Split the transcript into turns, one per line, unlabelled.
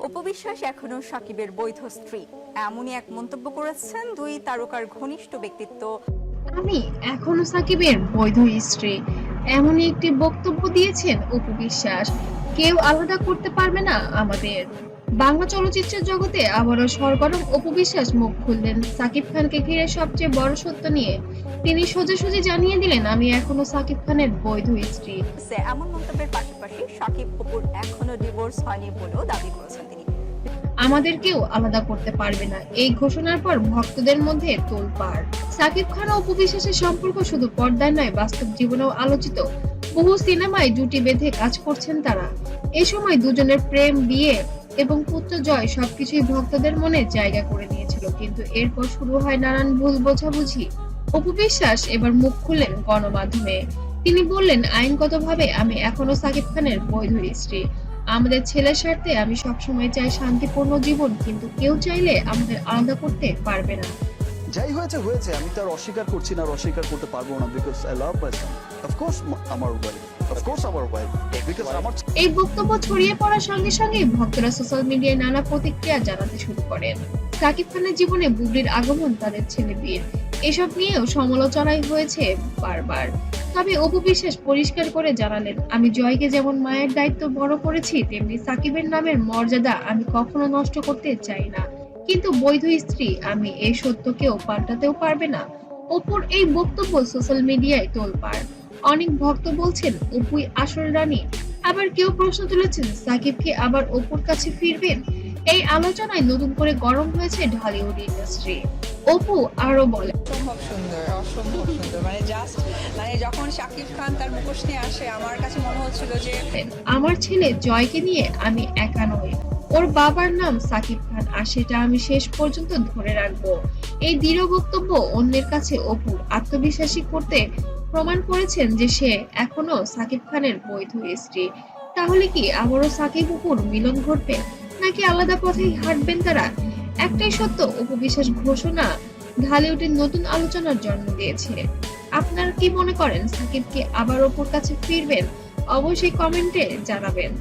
অপু বিশ্বাস এখনো সাকিবের বৈধ স্ত্রী, এমনই এক মন্তব্য করেছেন দুই তারকার ঘনিষ্ঠ ব্যক্তিত্ব।
আমি এখনো সাকিবের বৈধ স্ত্রী, এমনই একটি বক্তব্য দিয়েছেন অপু বিশ্বাস। কেউ আলাদা করতে পারবে না আমাদের। বাংলা চলচ্চিত্রের জগতে আবারও সরগরম অপু বিশ্বাস মুখ খুললেন সাকিব খানকে ঘিরে সবচেয়ে বড় সত্য নিয়ে। তিনি সোজাসুজি জানিয়ে দিলেন, আমি এখনো সাকিব খানের বৈধ স্ত্রী।
এমন মন্তব্যের পাশাপাশি সাকিব অপুর এখনো ডিভোর্স হয়নি বলেও দাবি করেছেন তিনি।
আমাদের কেউ আলাদা করতে পারবে না, এই ঘোষণার পর ভক্তদের মধ্যে তোলপাড়। সাকিব খান ও অপু বিশ্বাসের সম্পর্ক শুধু পর্দায় নয়, বাস্তব জীবনেও আলোচিত। বহু সিনেমায় জুটি বেঁধে কাজ করছেন তারা। এই সময় দুজনের প্রেম, বিয়ে এবং পুত্র জয় সবকিছুই ভক্তদের মনে জায়গা করে নিয়েছিল, কিন্তু এরপর শুরু হয় নানান ভুল বোঝাবুঝি। অপু বিশ্বাস এবার মুখ খুললেন গণমাধ্যমে। তিনি বললেন, আইনগতভাবে আমি এখনো সাকিব খানের বৈধ স্ত্রী। আমাদের ছেলের স্বার্থে আমি সবসময় চাই শান্তিপূর্ণ জীবন, কিন্তু কেউ চাইলে আমাদের আলাদা করতে পারবে না।
যাই হয়েছে হয়েছে, আমি তার অস্বীকার করছি না, আর অস্বীকার করতে পারবো না, because I love my Son. Of course আমার ওয়াইফ, অফকোর্স আমার ওয়াইফ, বিকজ আমার।
এই বক্তব্য ছড়িয়ে পড়ার সঙ্গে সঙ্গে ভক্তরা সোশ্যাল মিডিয়ায় নানা প্রতিক্রিয়া জানাতে শুরু করেন। সাকিব খানের জীবনে বুবলির আগমন, তাদের ছেলে বীর, এসব নিয়েও সমালোচনাই হয়েছে বারবার। তবে অপু বিশ্বাস পরিষ্কার করে জানালেন, আমি জয়কে যেমন মায়ের দায়িত্ব বড় করেছি, তেমনি সাকিবের নামের মর্যাদা আমি কখনো নষ্ট করতে চাই না। কিন্তু বৈধ স্ত্রী আমি, এই সত্যকেও পাল্টাতেও পারবে না। অপুর এই বক্তব্য সোশ্যাল মিডিয়ায় তোলপাড়। অনেক ভক্ত বলছেন অপুই আসল রানী, আবার কেউ প্রশ্ন তুলেছেন সাকিব কি আবার অপুর কাছে ফিরবেন। এই আলোচনায় নতুন করে গরম হয়েছে ঢালিউড ইন্ডাস্ট্রি। অপু আরো বলেন,
অসম্ভব সুন্দর, অসম্ভব সুন্দর, মানে যখন শাকিব খান তার মুখোশ নিয়ে আসে, আমার কাছে মনে হচ্ছিল যে
আমার ছেলে জয়কে নিয়ে আমি একা নই, ওর বাবার নাম সাকিব খান, আর সেটা আমি শেষ পর্যন্ত ধরে রাখবো। এই দৃঢ় বক্তব্য অন্যের কাছে অপুর আত্মবিশ্বাসী করতে প্রমাণ করেছেন যে সে এখনো সাকিব খানের বৈধ স্ত্রী। তাহলে কি আবারও সাকিব অপুর মিলন ঘটবে, নাকি আলাদা পথেই হাঁটবেন তারা? একটাই সত্য, অপু বিশ্বাস ঘোষণা ঢালিউডের নতুন আলোচনার জন্ম দিয়েছে। আপনারা কি মনে করেন, সাকিব কি আবার অপুর কাছে ফিরবেন? অবশ্যই কমেন্টে জানাবেন।